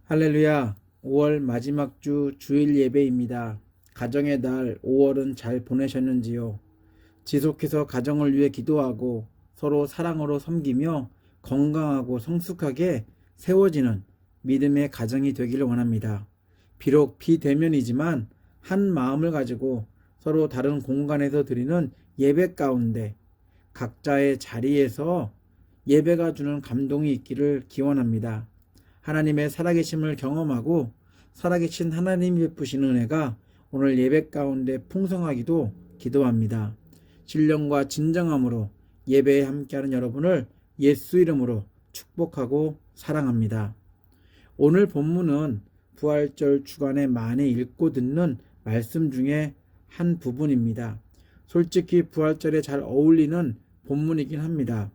할렐루야. 5월 마지막 주 주일 예배입니다. 가정의 달 5월은 잘 보내셨는지요? 지속해서 가정을 위해 기도하고 서로 사랑으로 섬기며 건강하고 성숙하게 세워지는 믿음의 가정이 되기를 원합니다. 비록 비대면이지만 한 마음을 가지고 서로 다른 공간에서 드리는 예배 가운데 각자의 자리에서 예배가 주는 감동이 있기를 기원합니다. 하나님의 살아계심을 경험하고 살아계신 하나님이 베푸시는 은혜가 오늘 예배 가운데 풍성하기도 기도합니다. 신령과 진정함으로 예배에 함께하는 여러분을 예수 이름으로 축복하고 사랑합니다. 오늘 본문은 부활절 주간에 많이 읽고 듣는 말씀 중에 한 부분입니다. 솔직히 부활절에 잘 어울리는 본문이긴 합니다.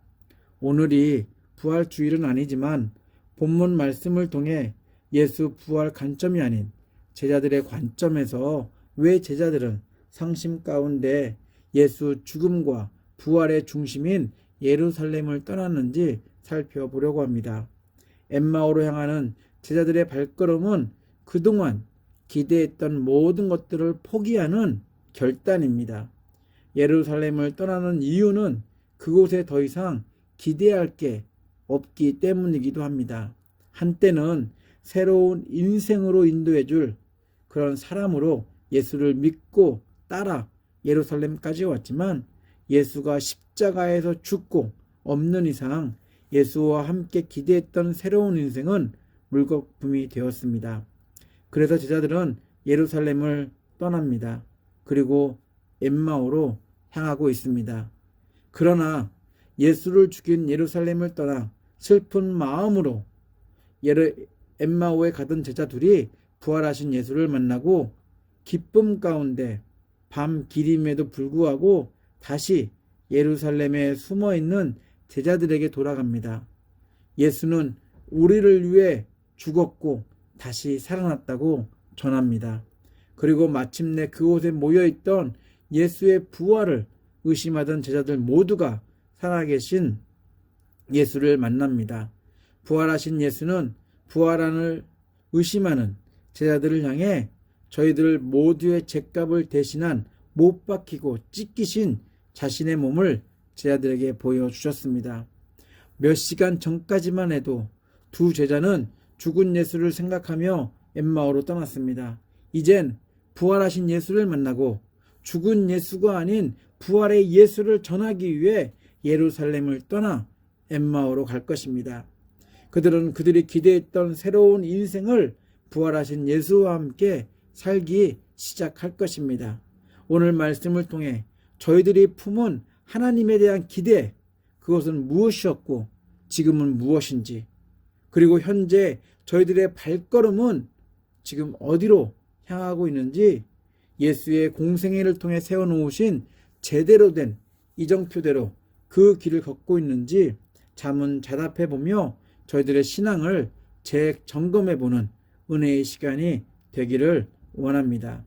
오늘이 부활 주일은 아니지만 본문 말씀을 통해 예수 부활 관점이 아닌 제자들의 관점에서 왜 제자들은 상심 가운데 예수 죽음과 부활의 중심인 예루살렘을 떠났는지 살펴보려고 합니다. 엠마오로 향하는 제자들의 발걸음은 그동안 기대했던 모든 것들을 포기하는 결단입니다. 예루살렘을 떠나는 이유는 그곳에 더 이상 기대할 게 없기 때문이기도 합니다. 한때는 새로운 인생으로 인도해 줄 그런 사람으로 예수를 믿고 따라 예루살렘까지 왔지만 예수가 십자가에서 죽고 없는 이상 예수와 함께 기대했던 새로운 인생은 물거품이 되었습니다. 그래서 제자들은 예루살렘을 떠납니다. 그리고 엠마오로 향하고 있습니다. 그러나 예수를 죽인 예루살렘을 떠나 슬픈 마음으로 엠마오에 가던 제자들이 부활하신 예수를 만나고 기쁨 가운데 밤 길임에도 불구하고 다시 예루살렘에 숨어있는 제자들에게 돌아갑니다. 예수는 우리를 위해 죽었고 다시 살아났다고 전합니다. 그리고 마침내 그곳에 모여있던 예수의 부활을 의심하던 제자들 모두가 살아계신 예수를 만납니다. 부활하신 예수는 부활안을 의심하는 제자들을 향해 저희들 모두의 죄값을 대신한 못 박히고 찢기신 자신의 몸을 제자들에게 보여주셨습니다. 몇 시간 전까지만 해도 두 제자는 죽은 예수를 생각하며 엠마오로 떠났습니다. 이젠 부활하신 예수를 만나고 죽은 예수가 아닌 부활의 예수를 전하기 위해 예루살렘을 떠나 엠마오로 갈 것입니다. 그들은 그들이 기대했던 새로운 인생을 부활하신 예수와 함께 살기 시작할 것입니다. 오늘 말씀을 통해 저희들이 품은 하나님에 대한 기대, 그것은 무엇이었고 지금은 무엇인지, 그리고 현재 저희들의 발걸음은 지금 어디로 향하고 있는지 예수의 공생애를 통해 세워놓으신 제대로 된 이정표대로 그 길을 걷고 있는지 자문자답해보며 저희들의 신앙을 재점검해보는 은혜의 시간이 되기를 원합니다.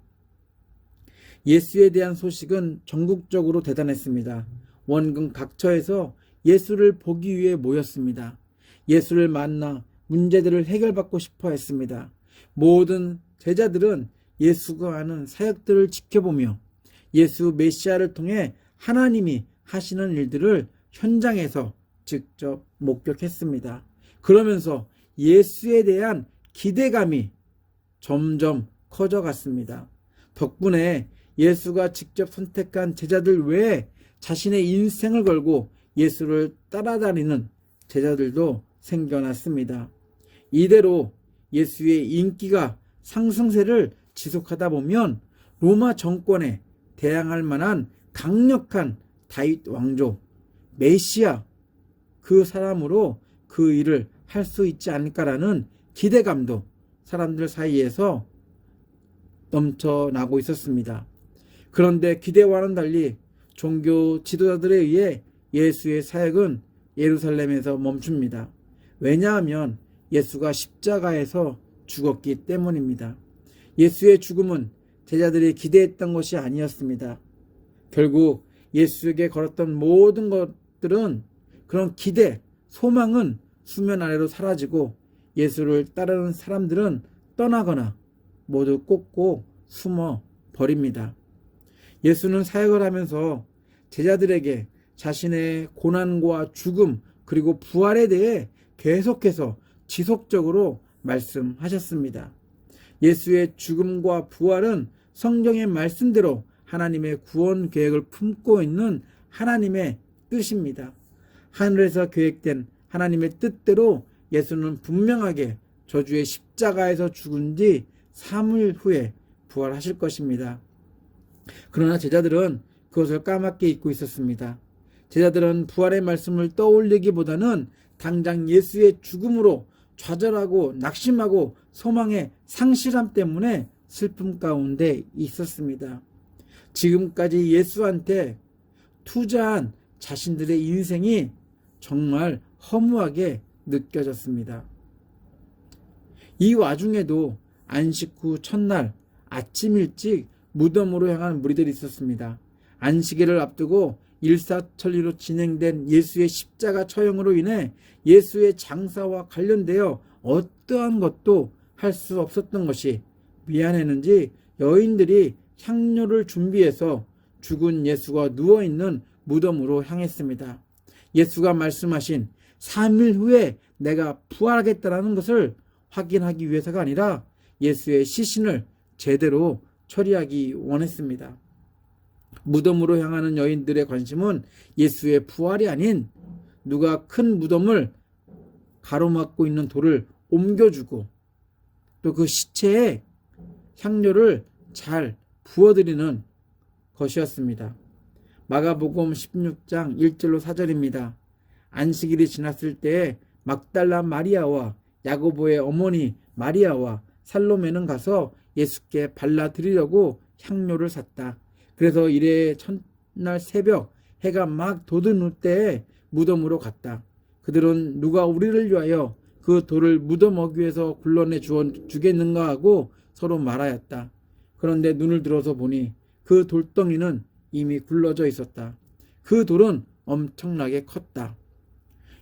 예수에 대한 소식은 전국적으로 대단했습니다. 원근 각처에서 예수를 보기 위해 모였습니다. 예수를 만나 문제들을 해결받고 싶어 했습니다. 모든 제자들은 예수가 하는 사역들을 지켜보며 예수 메시아를 통해 하나님이 하시는 일들을 현장에서 직접 목격했습니다. 그러면서 예수에 대한 기대감이 점점 커져갔습니다. 덕분에 예수가 직접 선택한 제자들 외에 자신의 인생을 걸고 예수를 따라다니는 제자들도 생겨났습니다. 이대로 예수의 인기가 상승세를 지속하다 보면 로마 정권에 대항할 만한 강력한 다윗 왕조, 메시아, 그 사람으로 그 일을 할 수 있지 않을까라는 기대감도 사람들 사이에서 넘쳐나고 있었습니다. 그런데 기대와는 달리 종교 지도자들에 의해 예수의 사역은 예루살렘에서 멈춥니다. 왜냐하면 예수가 십자가에서 죽었기 때문입니다. 예수의 죽음은 제자들이 기대했던 것이 아니었습니다. 결국 예수에게 걸었던 모든 것들은 그런 기대, 소망은 수면 아래로 사라지고 예수를 따르는 사람들은 떠나거나 모두 꼭꼭 숨어 버립니다. 예수는 사역을 하면서 제자들에게 자신의 고난과 죽음 그리고 부활에 대해 계속해서 지속적으로 말씀하셨습니다. 예수의 죽음과 부활은 성경의 말씀대로 하나님의 구원 계획을 품고 있는 하나님의 뜻입니다. 하늘에서 계획된 하나님의 뜻대로 예수는 분명하게 저주의 십자가에서 죽은 뒤 3일 후에 부활하실 것입니다. 그러나 제자들은 그것을 까맣게 잊고 있었습니다. 제자들은 부활의 말씀을 떠올리기보다는 당장 예수의 죽음으로 좌절하고 낙심하고 소망의 상실함 때문에 슬픔 가운데 있었습니다. 지금까지 예수한테 투자한 자신들의 인생이 정말 허무하게 느껴졌습니다. 이 와중에도 안식 후 첫날 아침 일찍 무덤으로 향한 무리들이 있었습니다. 안식일을 앞두고 일사천리로 진행된 예수의 십자가 처형으로 인해 예수의 장사와 관련되어 어떠한 것도 할 수 없었던 것이 미안했는지 여인들이 향료를 준비해서 죽은 예수가 누워있는 무덤으로 향했습니다. 예수가 말씀하신 3일 후에 내가 부활하겠다라는 것을 확인하기 위해서가 아니라 예수의 시신을 제대로 처리하기 원했습니다. 무덤으로 향하는 여인들의 관심은 예수의 부활이 아닌 누가 큰 무덤을 가로막고 있는 돌을 옮겨주고 또 그 시체에 향료를 잘 부어드리는 것이었습니다. 마가복음 16장 1절로 4절입니다. 안식일이 지났을 때에 막달라 마리아와 야고보의 어머니 마리아와 살로메는 가서 예수께 발라드리려고 향료를 샀다. 그래서 이래 첫날 새벽 해가 막 돋는 때에 무덤으로 갔다. 그들은 누가 우리를 위하여 그 돌을 무덤 어귀에서 굴러내 주겠는가 하고 서로 말하였다. 그런데 눈을 들어서 보니 그 돌덩이는 이미 굴러져 있었다. 그 돌은 엄청나게 컸다.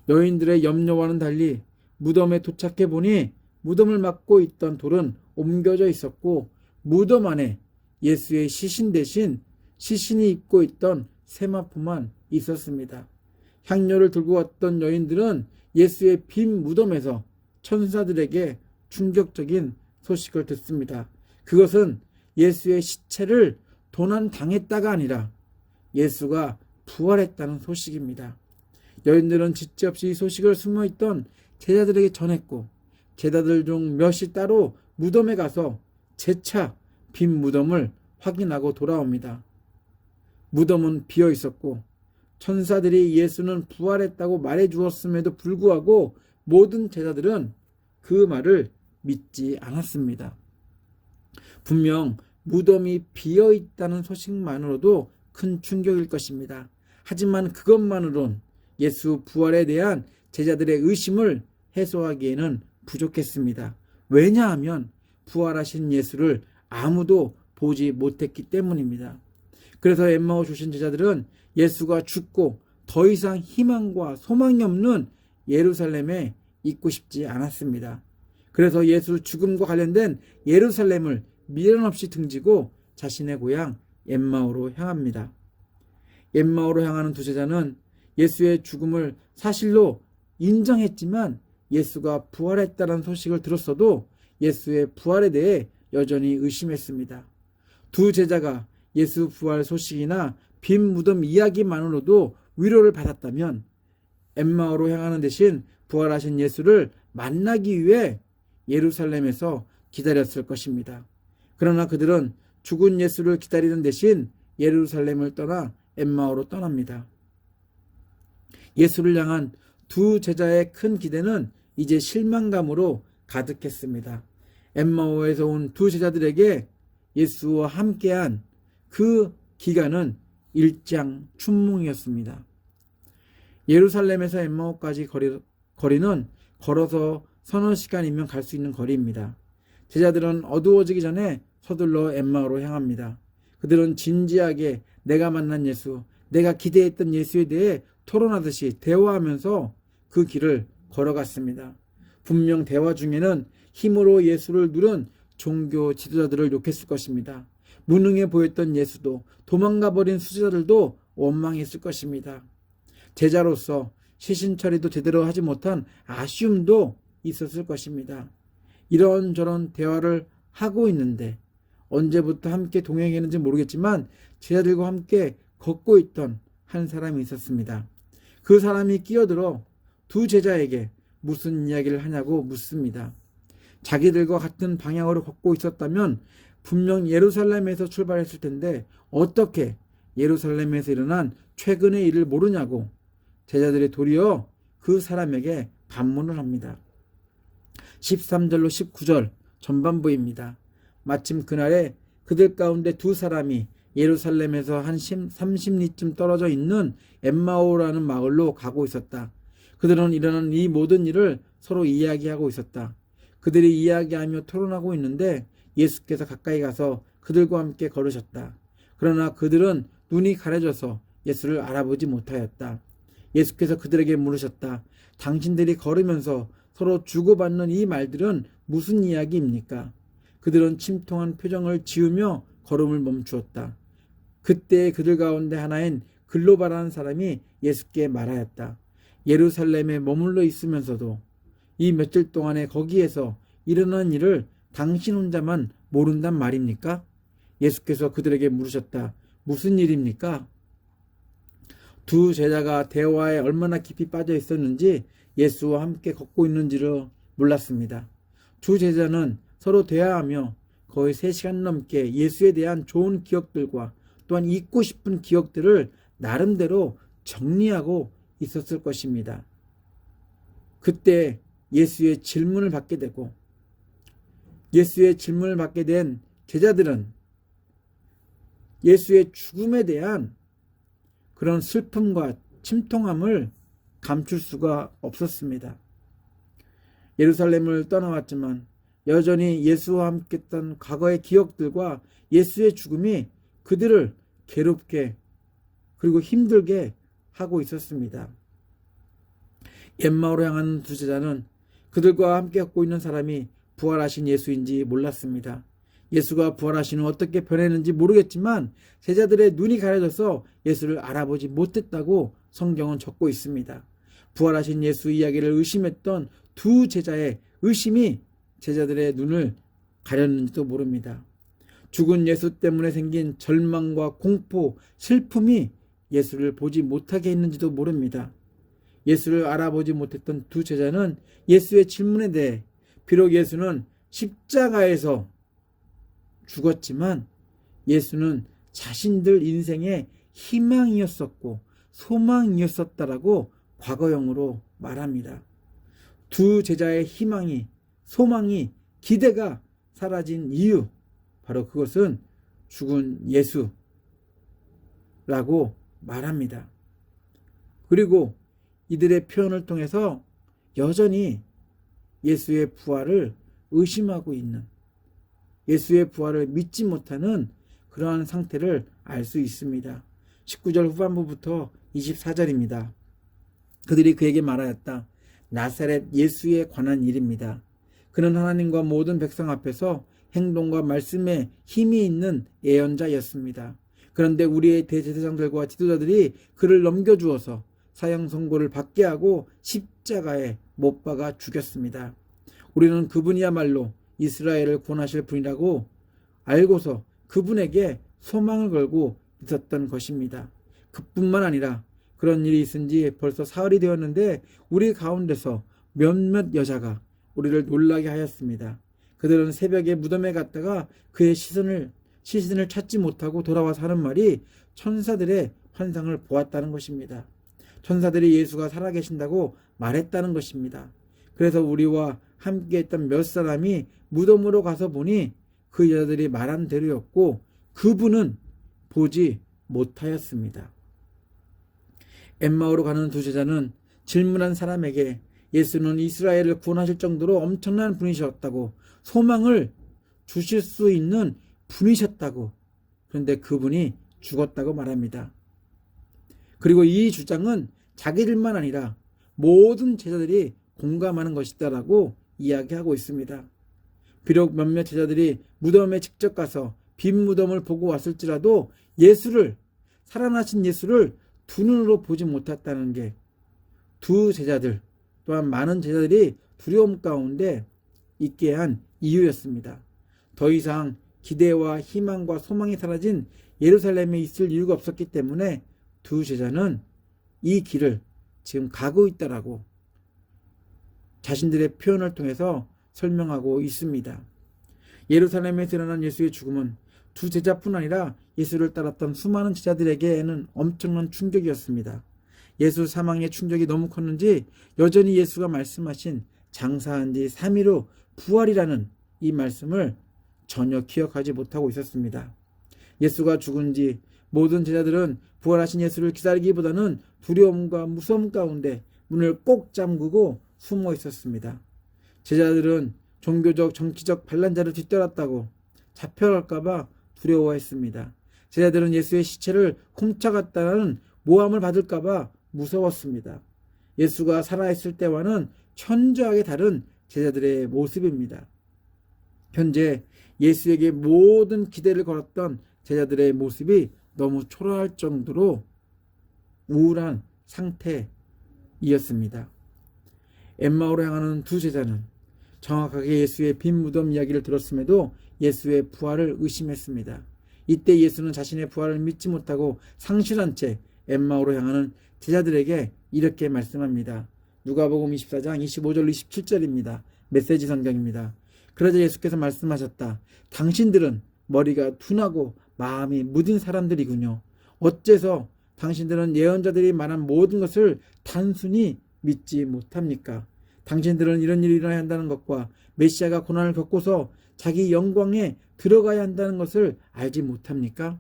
여인들의 염려와는 달리 무덤에 도착해 보니 무덤을 막고 있던 돌은 옮겨져 있었고 무덤 안에 예수의 시신 대신 시신이 입고 있던 세마포만 있었습니다. 향료를 들고 왔던 여인들은 예수의 빈 무덤에서 천사들에게 충격적인 소식을 듣습니다. 그것은 예수의 시체를 도난당했다가 아니라 예수가 부활했다는 소식입니다. 여인들은 짓지 없이 이 소식을 숨어있던 제자들에게 전했고 제자들 중 몇이 따로 무덤에 가서 재차 빈 무덤을 확인하고 돌아옵니다. 무덤은 비어 있었고 천사들이 예수는 부활했다고 말해 주었음에도 불구하고 모든 제자들은 그 말을 믿지 않았습니다. 분명 무덤이 비어 있다는 소식만으로도 큰 충격일 것입니다. 하지만 그것만으론 예수 부활에 대한 제자들의 의심을 해소하기에는 부족했습니다. 왜냐하면 부활하신 예수를 아무도 보지 못했기 때문입니다. 그래서 엠마오 출신 제자들은 예수가 죽고 더 이상 희망과 소망이 없는 예루살렘에 있고 싶지 않았습니다. 그래서 예수 죽음과 관련된 예루살렘을 미련 없이 등지고 자신의 고향 엠마오로 향합니다. 엠마오로 향하는 두 제자는 예수의 죽음을 사실로 인정했지만 예수가 부활했다는 소식을 들었어도 예수의 부활에 대해 여전히 의심했습니다. 두 제자가 예수 부활 소식이나 빈 무덤 이야기만으로도 위로를 받았다면 엠마오로 향하는 대신 부활하신 예수를 만나기 위해 예루살렘에서 기다렸을 것입니다. 그러나 그들은 죽은 예수를 기다리는 대신 예루살렘을 떠나 엠마오로 떠납니다. 예수를 향한 두 제자의 큰 기대는 이제 실망감으로 가득했습니다. 엠마오에서 온 두 제자들에게 예수와 함께한 그 기간은 일장춘몽이었습니다. 예루살렘에서 엠마오까지 거리는 걸어서 서너 시간이면 갈 수 있는 거리입니다. 제자들은 어두워지기 전에 서둘러 엠마오로 향합니다. 그들은 진지하게 내가 만난 예수, 내가 기대했던 예수에 대해 토론하듯이 대화하면서 그 길을 걸어갔습니다. 분명 대화 중에는 힘으로 예수를 누른 종교 지도자들을 욕했을 것입니다. 무능해 보였던 예수도, 도망가버린 수제자들도 원망했을 것입니다. 제자로서 시신 처리도 제대로 하지 못한 아쉬움도 있었을 것입니다. 이런저런 대화를 하고 있는데 언제부터 함께 동행했는지 모르겠지만 제자들과 함께 걷고 있던 한 사람이 있었습니다. 그 사람이 끼어들어 두 제자에게 무슨 이야기를 하냐고 묻습니다. 자기들과 같은 방향으로 걷고 있었다면 분명 예루살렘에서 출발했을 텐데 어떻게 예루살렘에서 일어난 최근의 일을 모르냐고 제자들이 도리어 그 사람에게 반문을 합니다. 13절로 19절 전반부입니다. 마침 그날에 그들 가운데 두 사람이 예루살렘에서 한 30리쯤 떨어져 있는 엠마오라는 마을로 가고 있었다. 그들은 일어난 이 모든 일을 서로 이야기하고 있었다. 그들이 이야기하며 토론하고 있는데 예수께서 가까이 가서 그들과 함께 걸으셨다. 그러나 그들은 눈이 가려져서 예수를 알아보지 못하였다. 예수께서 그들에게 물으셨다. 당신들이 걸으면서 서로 주고받는 이 말들은 무슨 이야기입니까? 그들은 침통한 표정을 지으며 걸음을 멈추었다. 그때 그들 가운데 하나인 글로바라는 사람이 예수께 말하였다. 예루살렘에 머물러 있으면서도 이 며칠 동안에 거기에서 일어난 일을 당신 혼자만 모른단 말입니까? 예수께서 그들에게 물으셨다. 무슨 일입니까? 두 제자가 대화에 얼마나 깊이 빠져 있었는지 예수와 함께 걷고 있는지를 몰랐습니다. 두 제자는 서로 대화하며 거의 3시간 넘게 예수에 대한 좋은 기억들과 또한 잊고 싶은 기억들을 나름대로 정리하고 있었을 것입니다. 그때 예수의 질문을 받게 되고 예수의 질문을 받게 된 제자들은 예수의 죽음에 대한 그런 슬픔과 침통함을 감출 수가 없었습니다. 예루살렘을 떠나왔지만 여전히 예수와 함께 했던 과거의 기억들과 예수의 죽음이 그들을 괴롭게 그리고 힘들게 하고 있었습니다. 엠마오로 향하는 두 제자는 그들과 함께 걷고 있는 사람이 부활하신 예수인지 몰랐습니다. 예수가 부활하신 후 어떻게 변했는지 모르겠지만 제자들의 눈이 가려져서 예수를 알아보지 못했다고 성경은 적고 있습니다. 부활하신 예수 이야기를 의심했던 두 제자의 의심이 제자들의 눈을 가렸는지도 모릅니다. 죽은 예수 때문에 생긴 절망과 공포, 슬픔이 예수를 보지 못하게 했는지도 모릅니다. 예수를 알아보지 못했던 두 제자는 예수의 질문에 대해 비록 예수는 십자가에서 죽었지만 예수는 자신들 인생의 희망이었었고 소망이었었다라고 과거형으로 말합니다. 두 제자의 희망이, 소망이, 기대가 사라진 이유, 바로 그것은 죽은 예수라고 말합니다. 그리고 이들의 표현을 통해서 여전히 예수의 부활을 의심하고 있는, 예수의 부활을 믿지 못하는 그러한 상태를 알 수 있습니다. 19절 후반부부터 24절입니다. 그들이 그에게 말하였다. 나사렛 예수에 관한 일입니다. 그는 하나님과 모든 백성 앞에서 행동과 말씀에 힘이 있는 예언자였습니다. 그런데 우리의 대제사장들과 지도자들이 그를 넘겨주어서 사형 선고를 받게 하고 십자가에 못 박아 죽였습니다. 우리는 그분이야말로 이스라엘을 구원하실 분이라고 알고서 그분에게 소망을 걸고 있었던 것입니다. 그뿐만 아니라 그런 일이 있은 지 벌써 사흘이 되었는데 우리 가운데서 몇몇 여자가 우리를 놀라게 하였습니다. 그들은 새벽에 무덤에 갔다가 그의 시신을 찾지 못하고 돌아와서 하는 말이 천사들의 환상을 보았다는 것입니다. 천사들이 예수가 살아계신다고 말했다는 것입니다. 그래서 우리와 함께했던 몇 사람이 무덤으로 가서 보니 그 여자들이 말한 대로였고 그분은 보지 못하였습니다. 엠마오로 가는 두 제자는 질문한 사람에게 예수는 이스라엘을 구원하실 정도로 엄청난 분이셨다고, 소망을 주실 수 있는 분이셨다고, 그런데 그분이 죽었다고 말합니다. 그리고 이 주장은 자기들만 아니라 모든 제자들이 공감하는 것이다라고 이야기하고 있습니다. 비록 몇몇 제자들이 무덤에 직접 가서 빈 무덤을 보고 왔을지라도 살아나신 예수를 두 눈으로 보지 못했다는 게 두 제자들 또한 많은 제자들이 두려움 가운데 있게 한 이유였습니다. 더 이상 기대와 희망과 소망이 사라진 예루살렘에 있을 이유가 없었기 때문에 두 제자는 이 길을 지금 가고 있다라고 자신들의 표현을 통해서 설명하고 있습니다. 예루살렘에서 일어난 예수의 죽음은 두 제자뿐 아니라 예수를 따랐던 수많은 제자들에게는 엄청난 충격이었습니다. 예수 사망의 충격이 너무 컸는지 여전히 예수가 말씀하신 장사한 지 3일 후 부활이라는 이 말씀을 전혀 기억하지 못하고 있었습니다. 예수가 죽은 지 모든 제자들은 부활하신 예수를 기다리기보다는 두려움과 무서움 가운데 문을 꼭 잠그고 숨어 있었습니다. 제자들은 종교적 정치적 반란자를 뒤따랐다고 잡혀갈까봐 두려워했습니다. 제자들은 예수의 시체를 훔쳐갔다는 모함을 받을까봐 무서웠습니다. 예수가 살아있을 때와는 천저하게 다른 제자들의 모습입니다. 현재 예수에게 모든 기대를 걸었던 제자들의 모습이 너무 초라할 정도로 우울한 상태이었습니다. 엠마오로 향하는 두 제자는 정확하게 예수의 빈 무덤 이야기를 들었음에도 예수의 부활을 의심했습니다. 이때 예수는 자신의 부활을 믿지 못하고 상실한 채 엠마오로 향하는 제자들에게 이렇게 말씀합니다. 누가복음 24장 25절 27절입니다. 메시지 성경입니다. 그러자 예수께서 말씀하셨다. 당신들은 머리가 둔하고 마음이 무딘 사람들이군요. 어째서 당신들은 예언자들이 말한 모든 것을 단순히 믿지 못합니까? 당신들은 이런 일이 일어나야 한다는 것과 메시아가 고난을 겪고서 자기 영광에 들어가야 한다는 것을 알지 못합니까?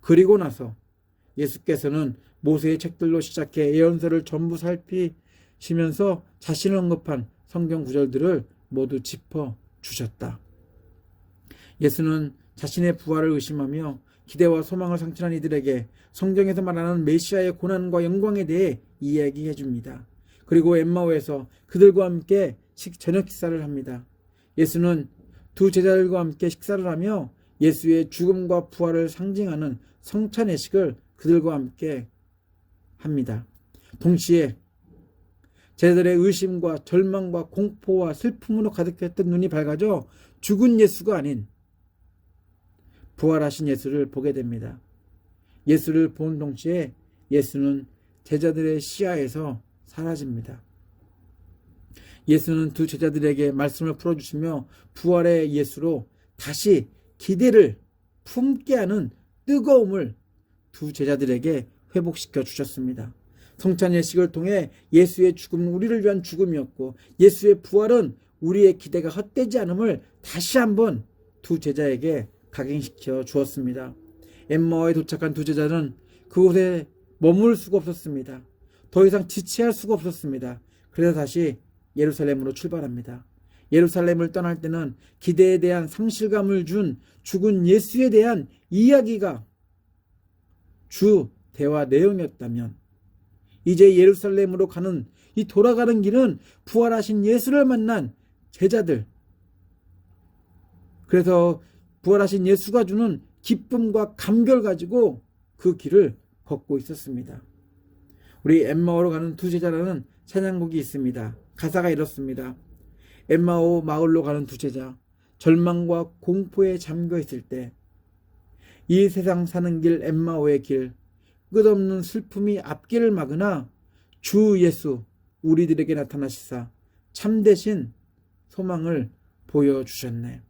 그리고 나서 예수께서는 모세의 책들로 시작해 예언서를 전부 살피시면서 자신을 언급한 성경 구절들을 모두 짚어 주셨다. 예수는 자신의 부활을 의심하며 기대와 소망을 상실한 이들에게 성경에서 말하는 메시아의 고난과 영광에 대해 이야기해 줍니다. 그리고 엠마오에서 그들과 함께 저녁 식사를 합니다. 예수는 두 제자들과 함께 식사를 하며 예수의 죽음과 부활을 상징하는 성찬예식을 그들과 함께 합니다. 동시에 제자들의 의심과 절망과 공포와 슬픔으로 가득했던 눈이 밝아져 죽은 예수가 아닌 부활하신 예수를 보게 됩니다. 예수를 본 동시에 예수는 제자들의 시야에서 사라집니다. 예수는 두 제자들에게 말씀을 풀어주시며 부활의 예수로 다시 기대를 품게 하는 뜨거움을 두 제자들에게 회복시켜 주셨습니다. 성찬예식을 통해 예수의 죽음은 우리를 위한 죽음이었고 예수의 부활은 우리의 기대가 헛되지 않음을 다시 한번 두 제자에게 각인시켜 주었습니다. 엠마오에 도착한 두 제자는 그곳에 머물 수가 없었습니다. 더 이상 지체할 수가 없었습니다. 그래서 다시 예루살렘으로 출발합니다. 예루살렘을 떠날 때는 기대에 대한 상실감을 준 죽은 예수에 대한 이야기가 주 대화 내용이었다면 이제 예루살렘으로 가는 이 돌아가는 길은 부활하신 예수를 만난 제자들, 그래서 부활하신 예수가 주는 기쁨과 감격을 가지고 그 길을 걷고 있었습니다. 우리 엠마오로 가는 두 제자라는 찬양곡이 있습니다. 가사가 이렇습니다. 엠마오 마을로 가는 두 제자, 절망과 공포에 잠겨 있을 때 이 세상 사는 길 엠마오의 길, 끝없는 슬픔이 앞길을 막으나 주 예수 우리들에게 나타나시사 참되신 소망을 보여주셨네.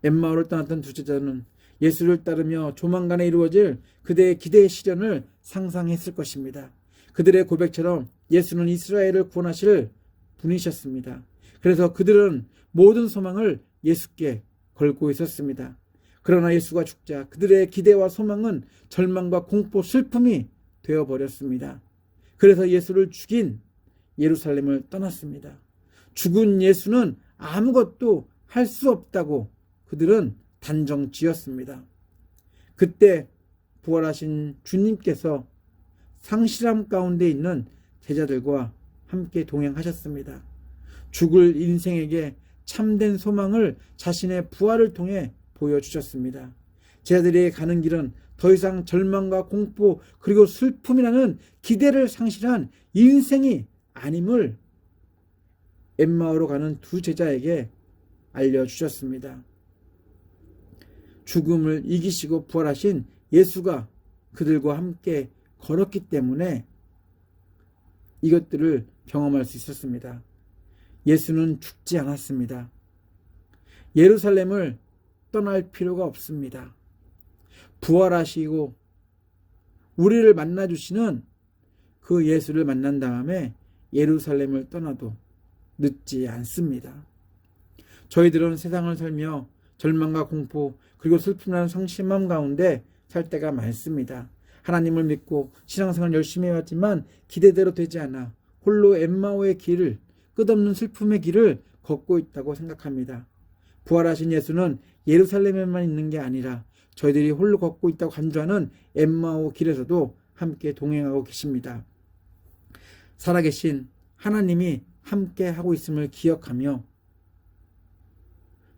엠마오를 떠났던 두 제자는 예수를 따르며 조만간에 이루어질 그들의 기대의 실현을 상상했을 것입니다. 그들의 고백처럼 예수는 이스라엘을 구원하실 분이셨습니다. 그래서 그들은 모든 소망을 예수께 걸고 있었습니다. 그러나 예수가 죽자 그들의 기대와 소망은 절망과 공포, 슬픔이 되어버렸습니다. 그래서 예수를 죽인 예루살렘을 떠났습니다. 죽은 예수는 아무것도 할 수 없다고 그들은 단정 지었습니다. 그때 부활하신 주님께서 상실함 가운데 있는 제자들과 함께 동행하셨습니다. 죽을 인생에게 참된 소망을 자신의 부활을 통해 보여주셨습니다. 제자들이 가는 길은 더 이상 절망과 공포 그리고 슬픔이라는 기대를 상실한 인생이 아님을 엠마오로 가는 두 제자에게 알려주셨습니다. 죽음을 이기시고 부활하신 예수가 그들과 함께 걸었기 때문에 이것들을 경험할 수 있었습니다. 예수는 죽지 않았습니다. 예루살렘을 떠날 필요가 없습니다. 부활하시고 우리를 만나주시는 그 예수를 만난 다음에 예루살렘을 떠나도 늦지 않습니다. 저희들은 세상을 살며 절망과 공포 그리고 슬픔이라는 상심함 가운데 살 때가 많습니다. 하나님을 믿고 신앙생활 열심히 해왔지만 기대대로 되지 않아 홀로 엠마오의 길을 끝없는 슬픔의 길을 걷고 있다고 생각합니다. 부활하신 예수는 예루살렘에만 있는 게 아니라 저희들이 홀로 걷고 있다고 간주하는 엠마오 길에서도 함께 동행하고 계십니다. 살아계신 하나님이 함께 하고 있음을 기억하며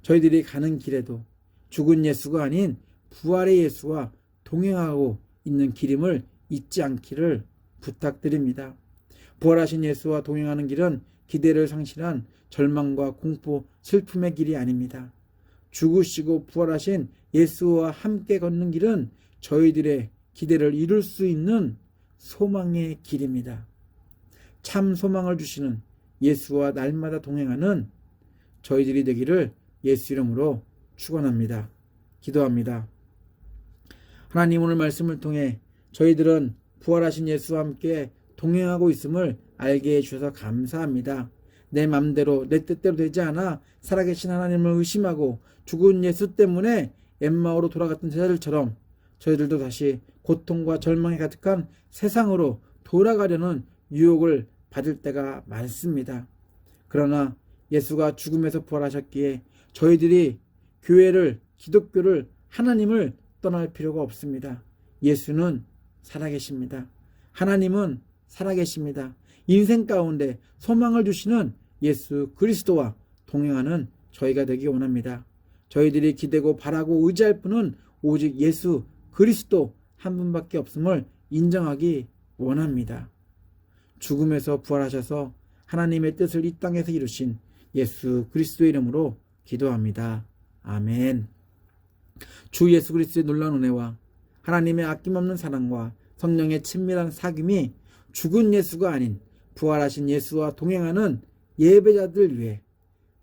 저희들이 가는 길에도 죽은 예수가 아닌 부활의 예수와 동행하고 있는 길임을 잊지 않기를 부탁드립니다. 부활하신 예수와 동행하는 길은 기대를 상실한 절망과 공포, 슬픔의 길이 아닙니다. 죽으시고 부활하신 예수와 함께 걷는 길은 저희들의 기대를 이룰 수 있는 소망의 길입니다. 참 소망을 주시는 예수와 날마다 동행하는 저희들이 되기를 예수 이름으로 축원합니다. 기도합니다. 하나님, 오늘 말씀을 통해 저희들은 부활하신 예수와 함께 동행하고 있음을 알게 해주셔서 감사합니다. 내 맘대로 내 뜻대로 되지 않아 살아계신 하나님을 의심하고 죽은 예수 때문에 엠마오로 돌아갔던 제자들처럼 저희들도 다시 고통과 절망이 가득한 세상으로 돌아가려는 유혹을 받을 때가 많습니다. 그러나 예수가 죽음에서 부활하셨기에 저희들이 교회를, 기독교를, 하나님을 떠날 필요가 없습니다. 예수는 살아계십니다. 하나님은 살아계십니다. 인생 가운데 소망을 주시는 예수 그리스도와 동행하는 저희가 되기 원합니다. 저희들이 기대고 바라고 의지할 분은 오직 예수 그리스도 한 분밖에 없음을 인정하기 원합니다. 죽음에서 부활하셔서 하나님의 뜻을 이 땅에서 이루신 예수 그리스도의 이름으로 기도합니다. 아멘. 주 예수 그리스도의 놀라운 은혜와 하나님의 아낌없는 사랑과 성령의 친밀한 사귐이 죽은 예수가 아닌 부활하신 예수와 동행하는 예배자들 위해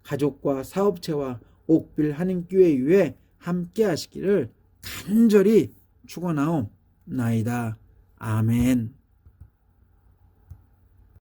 가족과 사업체와 옥빌 한인교회 위에 함께 하시기를 간절히 축원하옵나이다. 아멘.